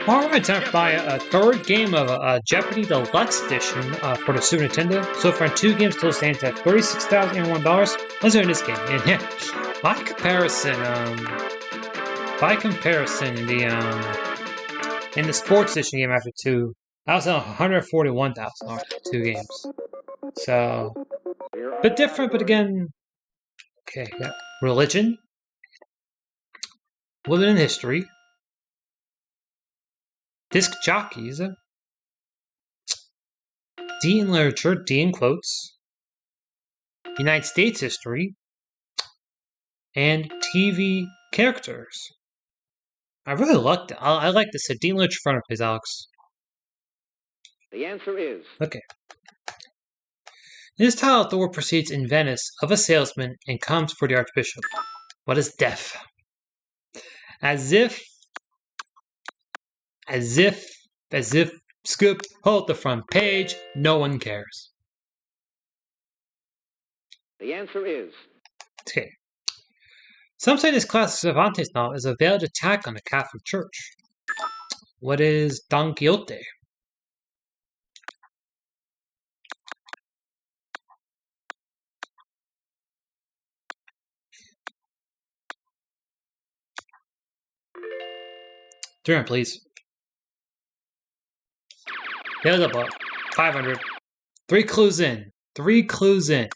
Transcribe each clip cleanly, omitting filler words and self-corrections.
Alright, time to buy a third game of Jeopardy Deluxe Edition for the Super Nintendo. So far, 2 games total stands at $36,001. Let's do this game. And yeah, by comparison, in the Sports Edition game after 2, I was at $141,000 for 2 games. So, a bit different, but again, okay, yeah. Religion, women in history, disc jockeys, D in literature, D in quotes, United States history, and TV characters. I really liked it. I like this. D in literature front of please, Alex. The answer is... Okay. In this title, Thor proceeds in Venice of a salesman and comes for the Archbishop. What is death? As if, scoop, hold the front page, no one cares. The answer is... Okay. Some say this classic Cervantes novel is a veiled attack on the Catholic Church. What is Don Quixote? Turn, please. There's a buck. 500. 3 clues in. 3 clues in.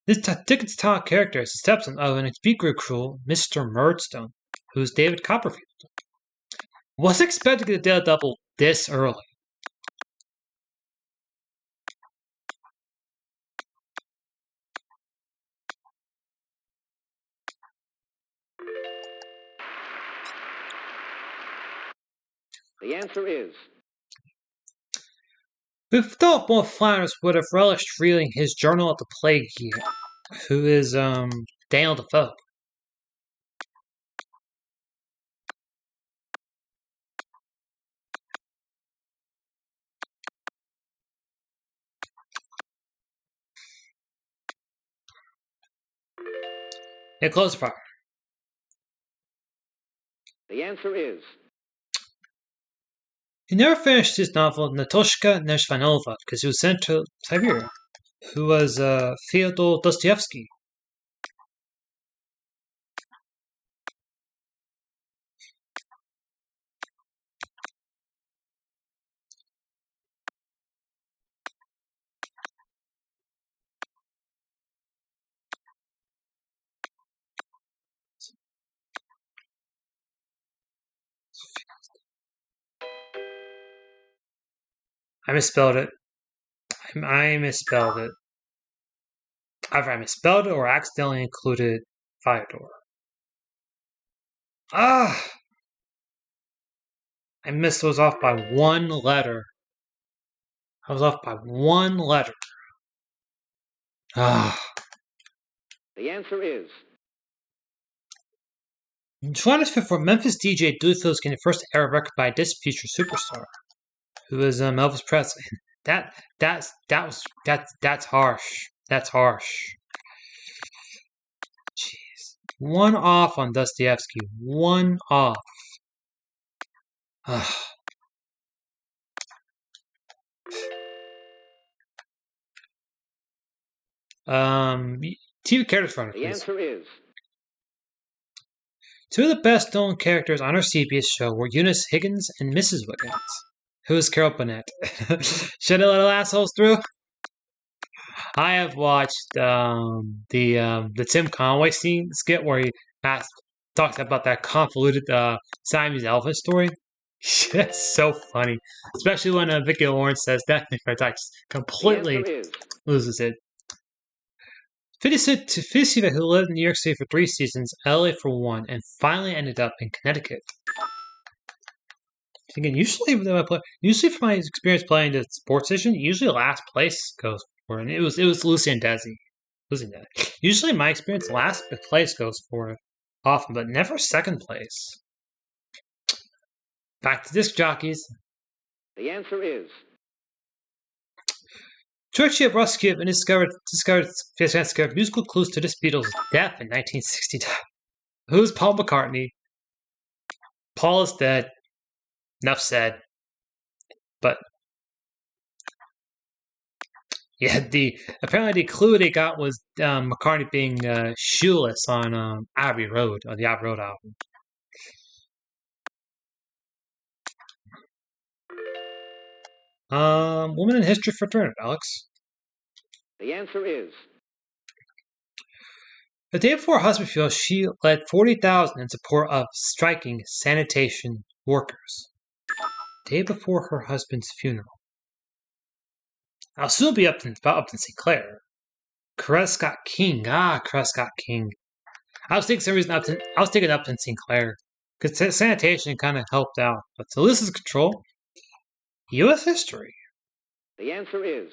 This ticket's top character is the stepson of an unspeakably cruel Mr. Murdstone, who's David Copperfield. Was expected to get a double this early. The answer is... We thought both Flanders would have relished reading his journal of the plague year, who is, Daniel Defoe. Yeah, close fire. The answer is... He never finished his novel Natoshka Neshvanova because he was sent to Siberia, who was Fyodor Dostoevsky. I misspelled it. I misspelled it. Either I misspelled it or accidentally included Fyodor. Ah! I missed those off by 1 letter. I was off by 1 letter. Ah. The answer is... July 5th, Memphis DJ Doolittle getting the first ever record by a disc future superstar, who is Elvis Presley. That's harsh. That's harsh. Jeez. 1 off on Dostoevsky. 1 off. TV characters front. The answer is... 2 of the best known characters on our CBS show were Eunice Higgins and Mrs. Wiggins. Who is Carol Burnett? Should I let assholes through? I have watched the Tim Conway skit where he talks about that convoluted Siamese elephant story. That's so funny, especially when Vicki Lawrence says that. He completely loses it. 50 who lived in New York City for 3 seasons, LA for 1, and finally ended up in Connecticut. Again, usually from my experience playing the sports edition, usually last place goes for it. And it was Lucy and Desi. Usually, in my experience, last place goes for it often, but never second place. Back to disc jockeys. The answer is... Georgia Roskiev and discovered musical clues to this Beatles' death in 1969. Who's Paul McCartney? Paul is dead. Enough said. But yeah, apparently the clue they got was McCartney being shoeless on Abbey Road, on the Abbey Road album. Woman in history for 300, Alex. The answer is. The day before her husband funeral, she led 40,000 in support of striking sanitation workers. The day before her husband's funeral. I'll soon be Upton Sinclair. Prescott King. Prescott King. I was thinking some reason I was thinking Upton Sinclair. Because sanitation kind of helped out. But so this is control. U.S. history. The answer is.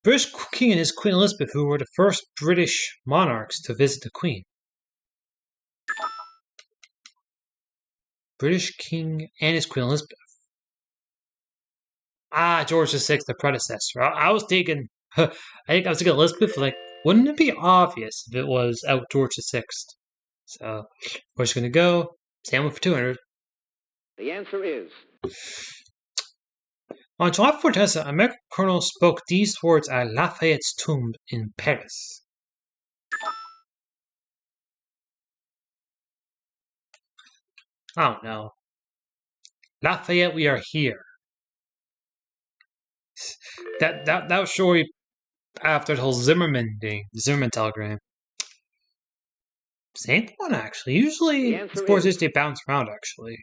British King and his Queen Elizabeth, who were the first British monarchs to visit the Queen. British King and his Queen Elizabeth. George VI, the predecessor. I was thinking, I was thinking Elizabeth. Like, wouldn't it be obvious if it was out George VI? So, we're just gonna go. Stand for 200. The answer is. On July 14th, an American colonel spoke these words at Lafayette's tomb in Paris. I don't know. Lafayette, we are here. That was shortly after the whole Zimmerman thing, the Zimmerman telegram. Same one, actually. Usually, sports history bounce around, actually.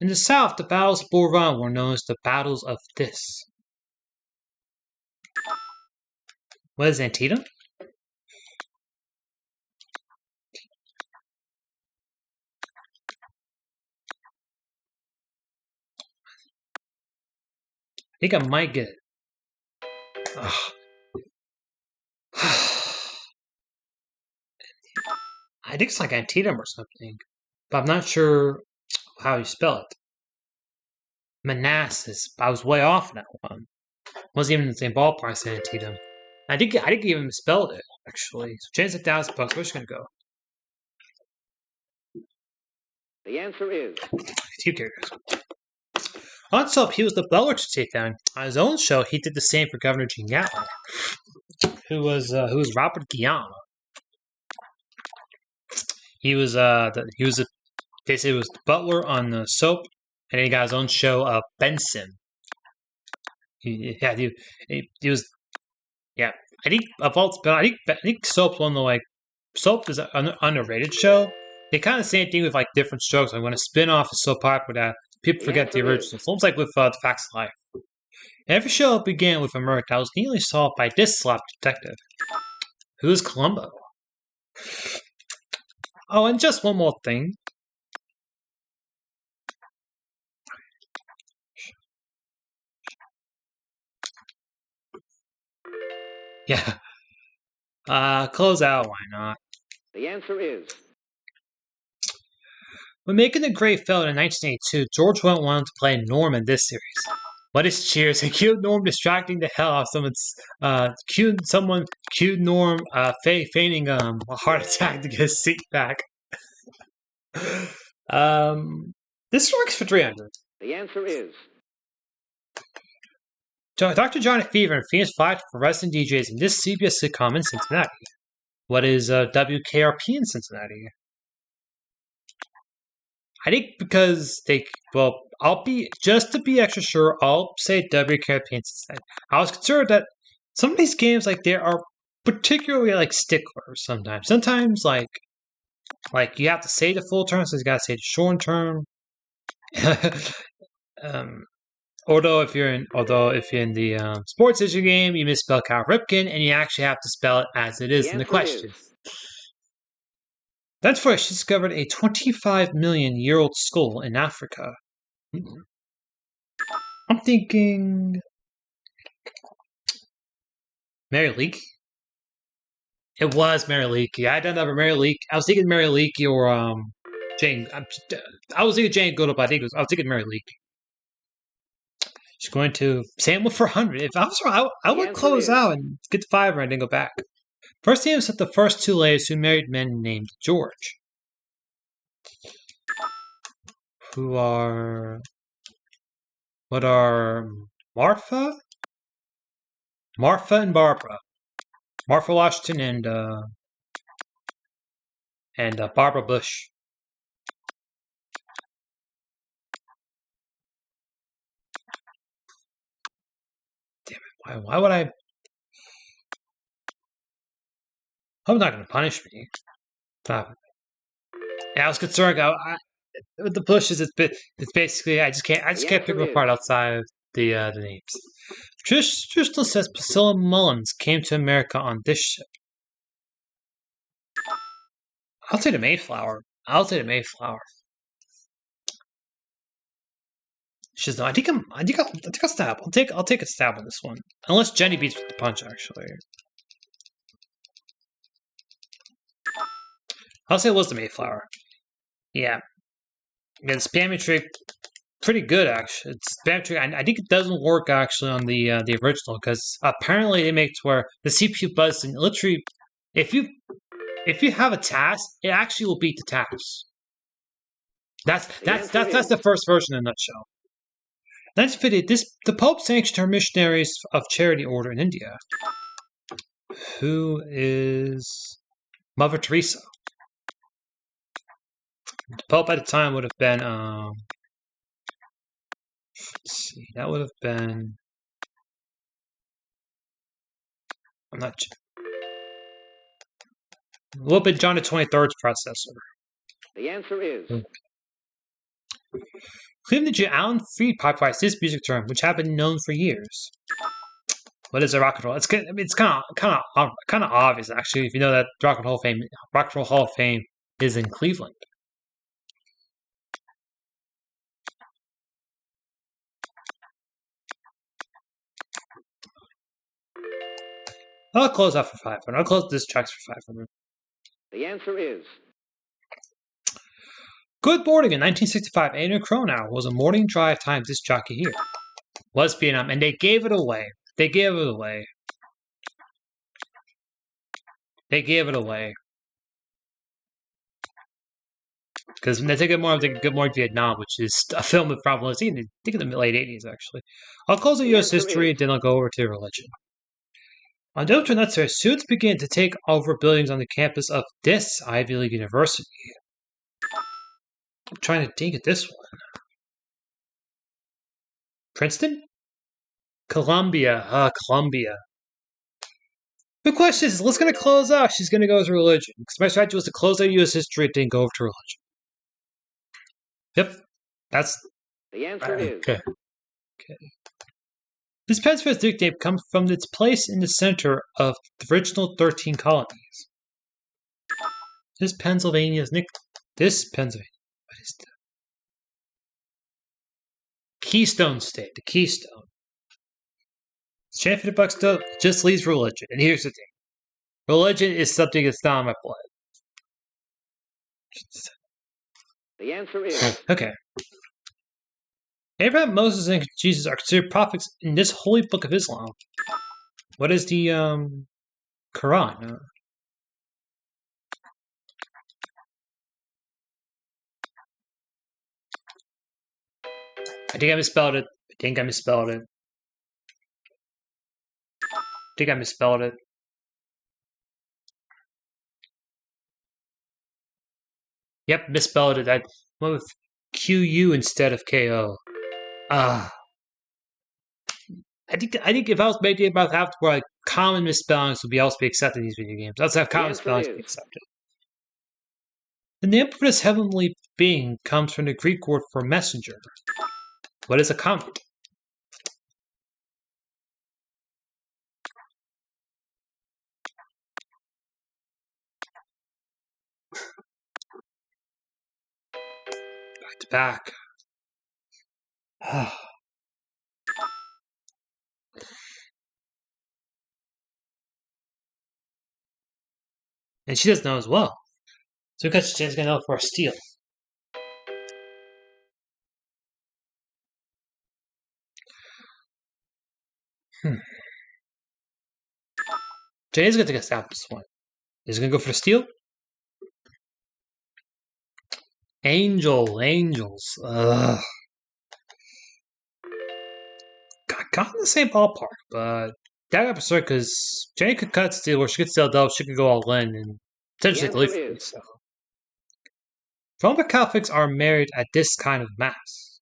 In the South, the battles of Bull Run were known as the Battles of This. What is Antietam? I think I might get it. I think it's like Antietam or something, but I'm not sure how you spell it. Manassas. I was way off on that one. Wasn't even in the same ballpark as Antietam. I think you even spelled it, actually. So change it down to bucks. Where's it gonna go? The answer is. 2 characters. On Soap, he was the butler to Satan. On his own show, he did the same for Governor Gene Gatlin, who was Robert Guillaume. He was basically was the butler on the Soap, and then he got his own show, Benson. He was, yeah. I think Soap's one of the Soap is an underrated show. They kind of the same thing with different strokes. Like when a spin-off is so popular that people forget the original. It's almost like with The Facts of Life. Every show began with a murder that was neatly solved by this slap detective. Who is Columbo? Oh, and just one more thing. Yeah. Close out, why not? The answer is. When making The Great Failure in 1982, George Wendt wanted to play Norm in this series. What is Cheers? He cued Norm distracting the hell out of someone. Cued Norm feigning a heart attack to get his seat back. This works for 300. The answer is. Dr. Johnny Fever and Phoenix fight for resident DJs in this CBS sitcom in Cincinnati. What is WKRP in Cincinnati? I think because I'll be, just to be extra sure, I'll say WKRP in Cincinnati. I was concerned that some of these games, they are particularly, sticklers sometimes. Sometimes, you have to say the full term, so you gotta say the short term. Although if you're in the sports history game, you misspell Cal Ripken, and you actually have to spell it as it is in the question. That's why she discovered a 25 million year old skull in Africa. I'm thinking Mary Leakey. It was Mary Leakey. I don't know Mary Leakey. I was thinking Mary Leakey or Jane. I was thinking Jane Goodall, but I was thinking Mary Leakey. She's going to Samuel for 100. If I was wrong, I would close out and get the 5 and then go back. First name set the first 2 ladies who married men named George. What are Martha? Martha and Barbara. Martha Washington and Barbara Bush. Damn it! Why would I? I'm not going to punish me. Yeah, I was concerned. With the Bushes, it's basically I just can't pick them apart outside of the names. Tristan says Priscilla Mullins came to America on this ship. I'll say the Mayflower. She's not. I think I'll stab. I'll take a stab on this one. Unless Jenny beats with the punch, actually. I'll say it was the Mayflower. Yeah. The spammy trick, pretty good actually. It's spam trick. I think it doesn't work actually on the original because apparently they make it where the CPU buzzes and literally, if you have a task, it actually will beat the task. That's the first version in a nutshell. Let's fit it. The Pope sanctioned her missionaries of charity order in India. Who is Mother Teresa? The Pope at the time would have been let's see, that would have been I'm not a little bit John the 23rd's processor. The answer is. Cleveland Jew Alan Freed popularized this music term, which had been known for years. What is a rock and roll? It's kind of obvious actually if you know that Rock and Roll Hall of Fame is in Cleveland. I'll close out for 500. I'll close this tracks for 500. The answer is. Good morning. In 1965, Adrian Cronauer was a morning drive time disc jockey here. Was Vietnam, and they gave it away. They gave it away. Because they take it more of the Good Morning Vietnam, which is a film with probably, I think in the late 80s, actually. I'll close the U.S. history, and then I'll go over to religion. On Delta Nuts, suits began to take over buildings on the campus of this Ivy League university. I'm trying to think of this one. Princeton? Columbia. Columbia. The question is, let's going to close out. She's going to go to religion. Because my strategy was to close out U.S. history and then go over to religion. Yep. That's... The answer is. Okay. This Pennsylvania's nickname comes from its place in the center of the original 13 colonies. This Pennsylvania. What is that? Keystone State. The Keystone. Champion of Bucks just leaves religion. And here's the thing. Religion is something that's not in my blood. The answer is. Okay. Abraham, Moses, and Jesus are considered prophets in this holy book of Islam. What is the Quran? I think I misspelled it. Yep, misspelled it. I went with QU instead of KO. I think if I was making it about half where like common misspellings would be also be accepted in these video games. Let's have common spellings be accepted. The name for this heavenly being comes from the Greek word for messenger. What is a comet? Back to back. And she doesn't know as well. So we got a chance to get out for a steal. Jenny's going to get stabbed this one. Is he going to go for the steal? Angels. Ugh. Got in the same ballpark, but that episode because Jenny could cut steal where she could steal double, she could go all in and potentially The leave answer me. is- So, Roman Catholics are married at this kind of mass.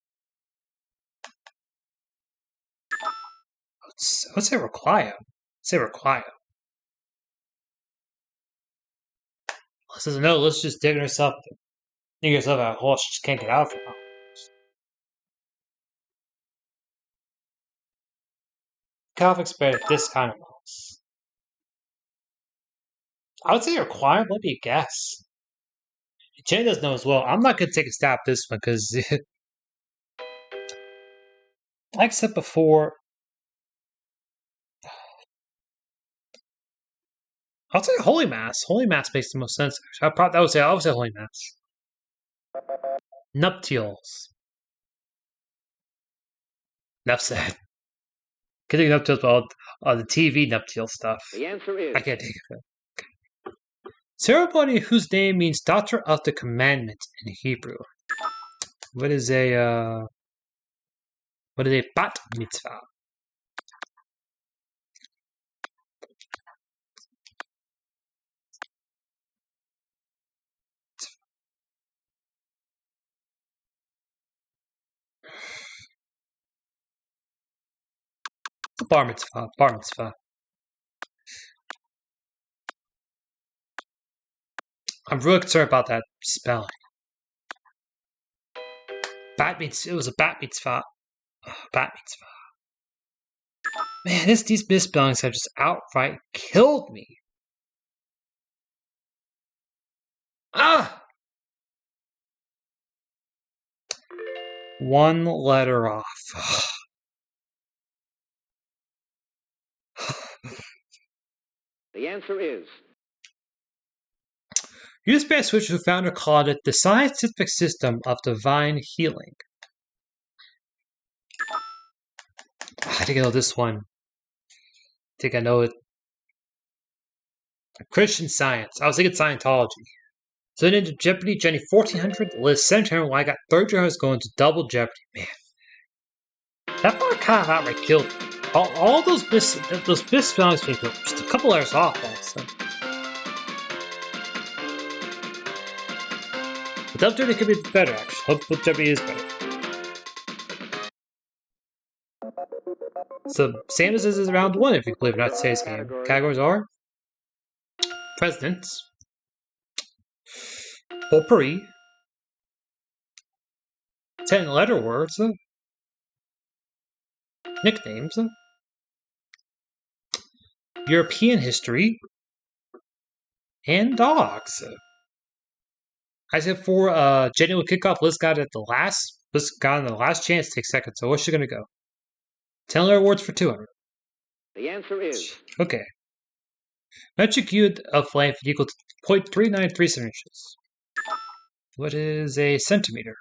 Let's say require. Say require. Says no. Let's just dig herself out of a hole. She just can't get out of it. Catholics married at this kind of mass. I would say require. Let me guess. Jen doesn't know as well. I'm not going to take a stab at this one because, like I said before, I'll say Holy Mass. Holy Mass makes the most sense. I would say Holy Mass. Nuptials. Enough said. Getting nuptials all the TV nuptial stuff. The answer is. I can't think of it. Ceremony whose name means Doctor of the Commandment in Hebrew. What is a bat mitzvah? Bar mitzvah. I'm really concerned about that spelling. It was a bat mitzvah. Bat mitzvah. Man, these misspellings have just outright killed me. Ah! One letter off. The answer is. U.S. Spanish Switch who founder called it the scientific system of divine healing. I think I know this one. I think I know it. Christian Science. I was thinking Scientology. So into Jeopardy, Jenny 1400, Liz 700, I got 1300 going to double Jeopardy. Man. That part kind of outright killed me. All those misspellings make me just a couple letters off also. But Double Jeopardy could be better actually. Hopefully Jeopardy is better. So same as this is round one if you believe it or not today's game. Categories are presidents, potpourri, 10 letter words, nicknames, European history, and dogs. I said for Jenny will kick off. Liz got in the last chance to take second. So what's she gonna go? 10 letter words for 200. The answer is. Okay. Metric unit of length equal to 0.393 inches. What is a centimeter?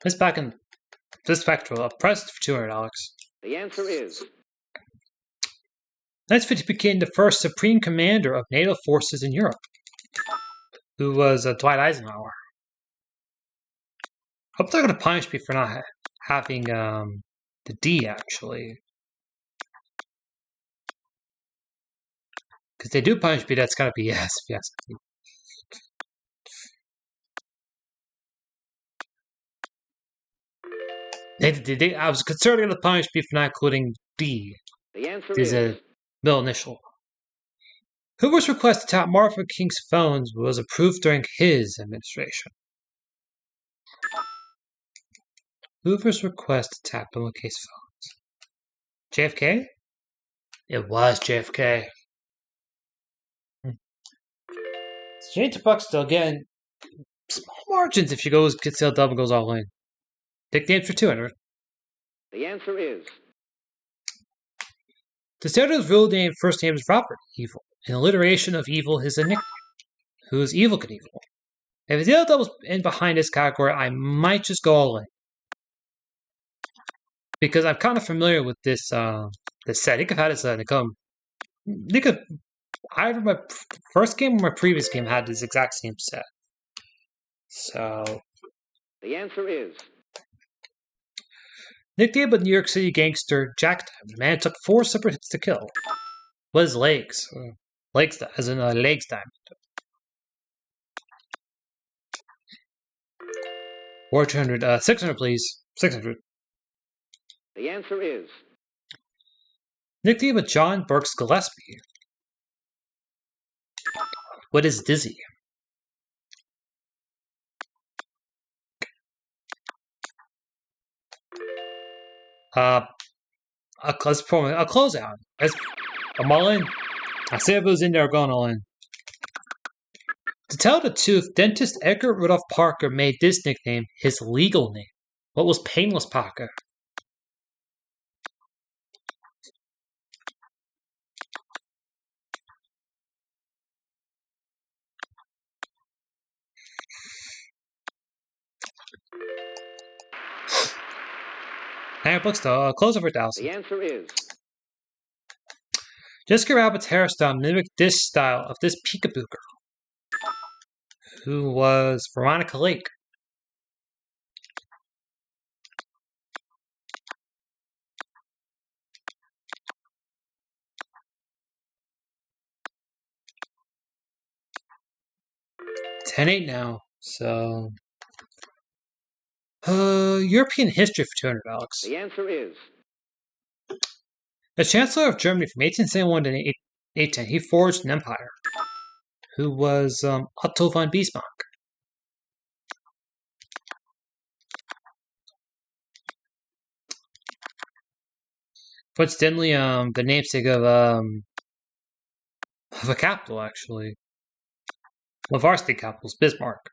This factual. A price for $200. The answer is. 1950 became the first supreme commander of NATO forces in Europe, who was Dwight Eisenhower. Hope they're going to punish me for not having the D actually, because they do punish me. That's got to be yes. I was concerned they're going to punish me for not including D. The answer is a middle initial. Hoover's request to tap Martin Luther King's phones was approved during his administration. Hoover's request to tap Martin Luther King's phones. JFK? It was JFK. James Buck still getting small margins if she gets the double goes all in. Pick the answer for 200. The answer is. The Stereo's real name, first name is Robert Evil. An alliteration of evil is a nickname. Who is Evil Knievel? If the other double's in behind this category, I might just go all in. because I'm kind of familiar with this this set. I think I've had this I think either my first game or my previous game had this exact same set. So The answer is nicknamed a New York City gangster, Jack Diamond, the man took 4 separate hits to kill. What is legs? Legs, as in legs diamond. 400, 600, please. 600. the answer is Nickname of John Burks Gillespie. What is dizzy? A closeout. I'm all in. I say if it was in there, going all in. To tell the truth, dentist Edgar Rudolph Parker made this nickname his legal name. What was Painless Parker? Hang up, books though. Close over 1,000. the answer is Jessica Rabbit's hairstyle mimicked this style of this peekaboo girl, who was Veronica Lake. $10.8 now. So, European history for $200. the answer is The Chancellor of Germany from 1871 to 1810, he forged an empire. Who was Otto von Bismarck. Coincidentally, the namesake of a capital, actually. One of our state capitals, Bismarck.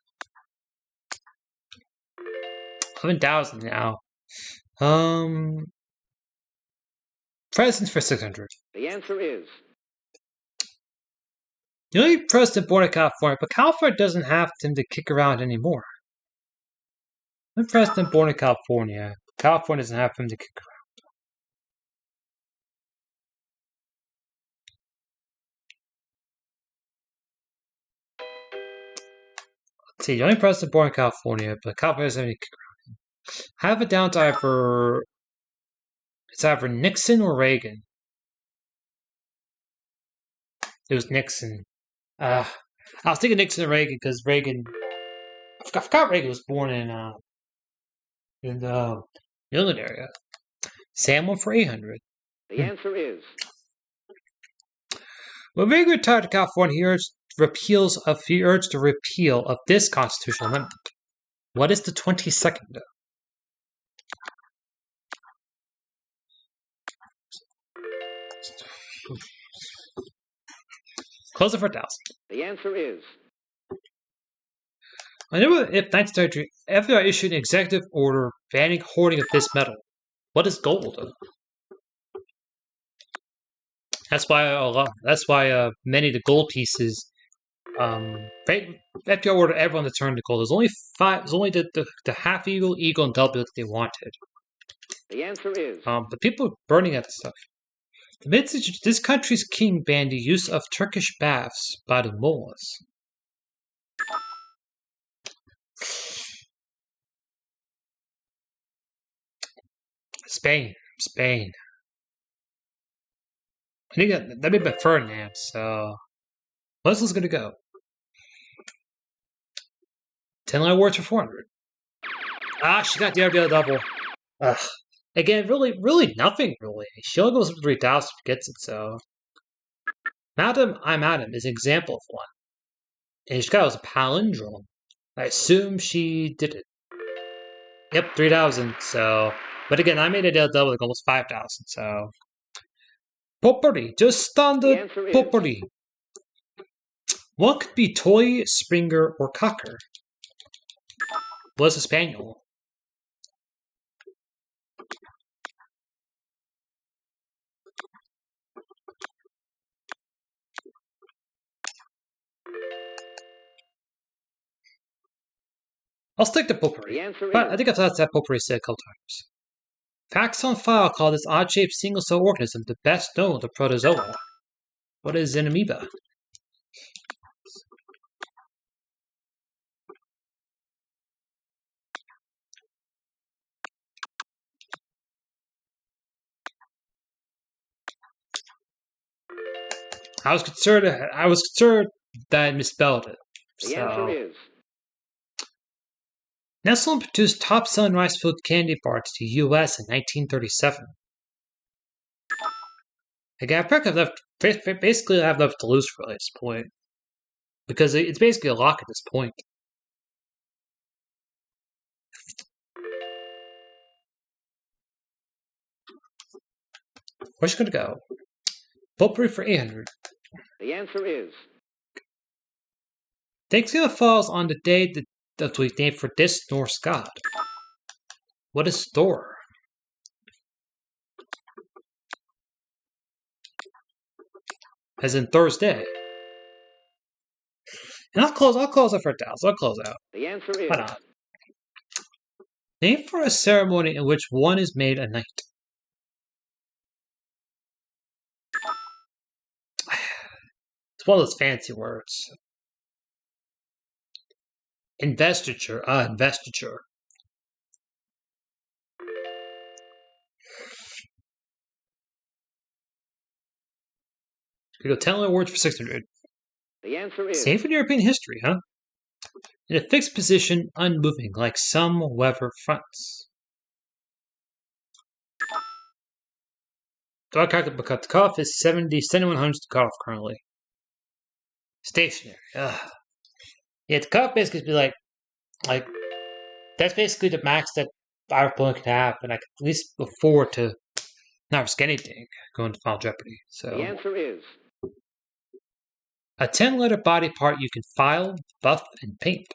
11,000 now. Presidents for 600. the answer is The only president born in California, but California doesn't have him to kick around anymore. The president born in California. California doesn't have him to kick around. Let's see, the only president born in California, but California doesn't have any kick around. Have it down to either it's either Nixon or Reagan. It was Nixon. I was thinking Nixon and Reagan because Reagan. I forgot Reagan was born in the New England area. Sam went for 800. the answer is When Reagan retired to California, he urged the repeal of this constitutional amendment. What is the 22nd? Close it for 1,000. the answer is I never if 1933 FDR issued an executive order banning hoarding of this metal. What is gold? That's why many of the gold pieces FDR ordered everyone to turn to gold. There's only 5. There's only the half eagle, and double that they wanted. the answer is The people are burning that stuff. This country's king banned the use of Turkish baths by the mullahs. Spain. I think that'd be by Ferdinand, so Leslie's gonna go. 10 line words for 400. She got the RBL double. Ugh. Again, really nothing, really. She only goes up to 3,000 gets it, so. Madam, I'm Adam is an example of one. And she got it was a palindrome. I assume she did it. Yep, 3,000, so. But again, I made a double, like almost 5,000, so. Potpourri, just standard potpourri. What could be toy, springer, or cocker? Was a spaniel. I'll stick to potpourri. the answer But is I think I've had that potpourri said a couple times. Facts on file call this odd-shaped single-cell organism the best known of the protozoa. What is an amoeba? I was concerned that I misspelled it. The answer is. Nestle introduced top-selling rice-filled candy bars to the U.S. in 1937. Again, I have left basically I have left to lose really at this point because it's basically a lock at this point. Where's she gonna go? Potpourri for 800. The answer is. Thanksgiving falls on the day that we named for this Norse god. What is Thor? As in Thursday. And I'll close it for $1,000. I'll close out. The answer is. Why not? Name for a ceremony in which one is made a knight. It's one of those fancy words. Investiture. Investiture. We go 10 words for 600. The answer is. Same for European history, huh? In a fixed position, unmoving, like some weather fronts. Dog the cutoff is 7,100 to cut off currently. Stationary. Ugh. Yeah, the cutoff basically be like that's basically the max that our opponent can have, and I can at least afford to not risk anything going to Final Jeopardy. So The answer is. a 10-letter body part you can file, buff, and paint.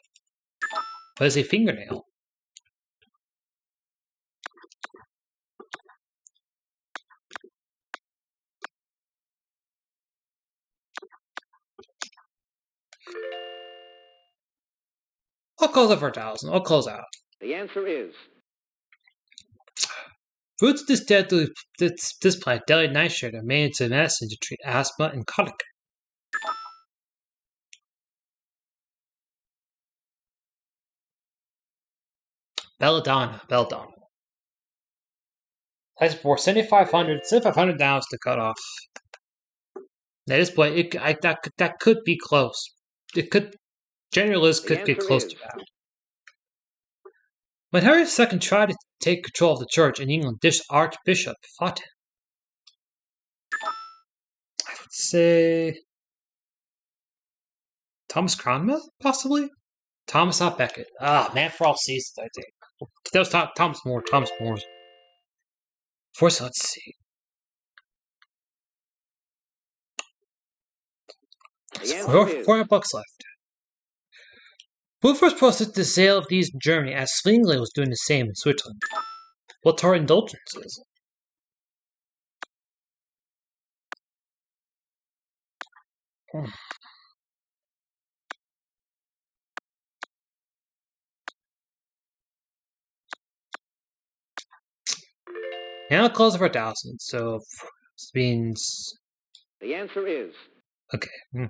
What is a fingernail? I'll close it for 1,000. I'll close out. The answer is. Roots of this plant, deadly nightshade, are made into medicine to treat asthma and colic. Belladonna. That's for 7,500. 7,500 now is the cutoff. At this point, that could be close. It could. Generalist could get close to that. When Henry II tried to take control of the church in England, this archbishop fought him. I would say Thomas Cranmer, possibly? Thomas A. Becket. Man for all seasons, I think. That was Thomas More. Thomas More. First, let's see. Four bucks left. Who first processed the sale of these in Germany, as Zwingli was doing the same in Switzerland? What are indulgences? And I'll close it for 1,000, so this means... The answer is. Okay.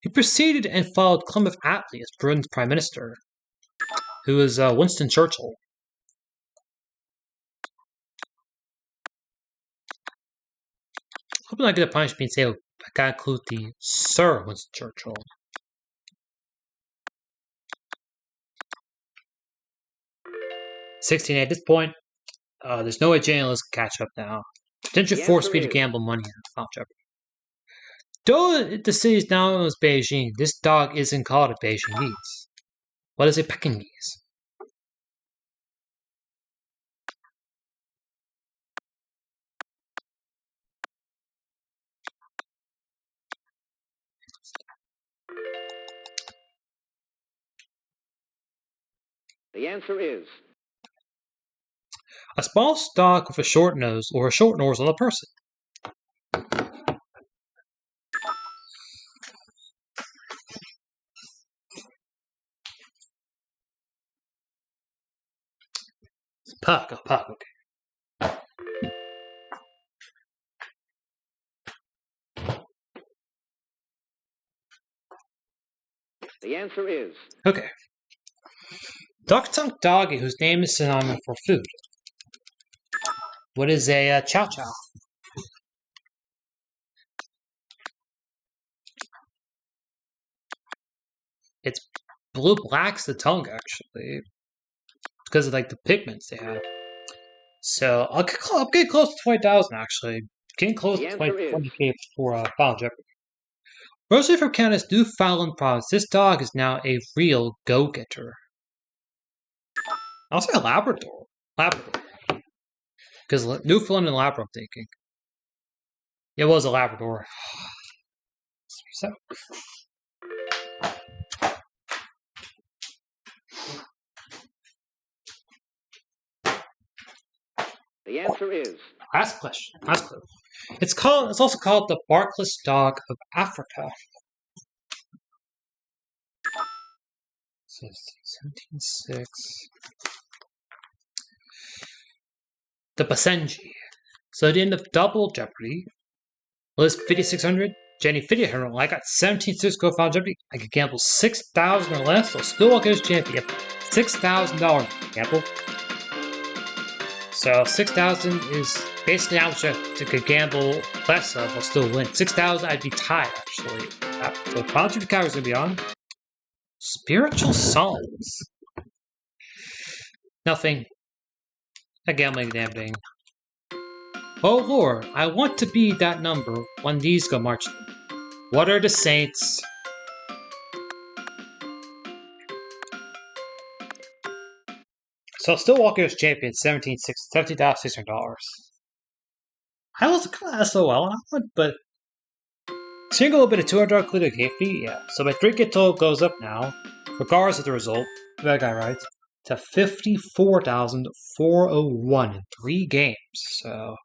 He preceded and followed Clement Attlee as Britain's Prime Minister, who was Winston Churchill. Hoping I get a punishment and say I gotta include the Sir Winston Churchill. $16 at this point. There's no way journalists can catch up now. Potentially force me to gamble money on Final Jeopardy. Though the city is now known as Beijing, this dog isn't called a Beijingese. What is a Pekingese? The answer is. A small dog with a short nose, or a short nose on a person. Puck, okay. The answer is Okay. Dark tongue doggy, whose name is synonymous for food. What is a chow chow? It's blue black's the tongue, actually, because of like the pigments they have. So I'll get close to 20,000 actually. Getting close The to answer is 20K for Final Jeopardy. Mostly from Canada's Newfoundland province, this dog is now a real go-getter. I'll say a Labrador. Labrador. Because Newfoundland and Labrador, I'm thinking. It was a Labrador. So, the answer is last question. Last clue. It's also called the barkless dog of Africa. 17.6. The Basenji. So at the end of Double Jeopardy, Liz 5,600, Jenny 5,800. I got 17.6 go Final Jeopardy. I could gamble 6,000 or less, so still walk as champion. $6,000 gamble. So 6,000 is basically how much I could gamble less of. I'll still win. 6,000, I'd be tied actually. So Final Jeopardy cover is gonna be on. Spiritual songs. Nothing. A gambling damn thing. Oh Lord, I want to be that number when these go marching. What are the saints? So still walking as champion, $17,600. I was kind of SOL on that one, but seeing a little bit of $200 clue to game fee, yeah. So my 3K total goes up now, regardless of the result. That guy right to 54,401 in 3 games. So.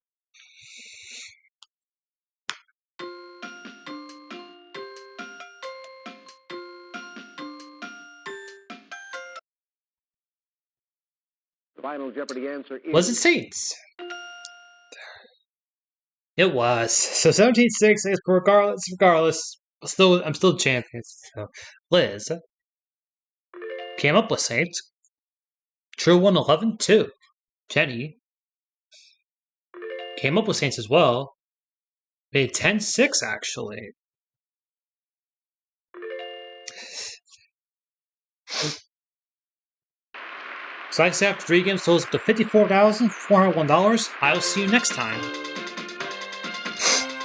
the Final Jeopardy answer is Was it Saints? It was. So 17.6 is regardless. I'm still champion. So Liz came up with Saints. True 111 too. Jenny came up with Saints as well. Made 10.6 actually. So I set up 3 games totals up to $54,401. I'll see you next time.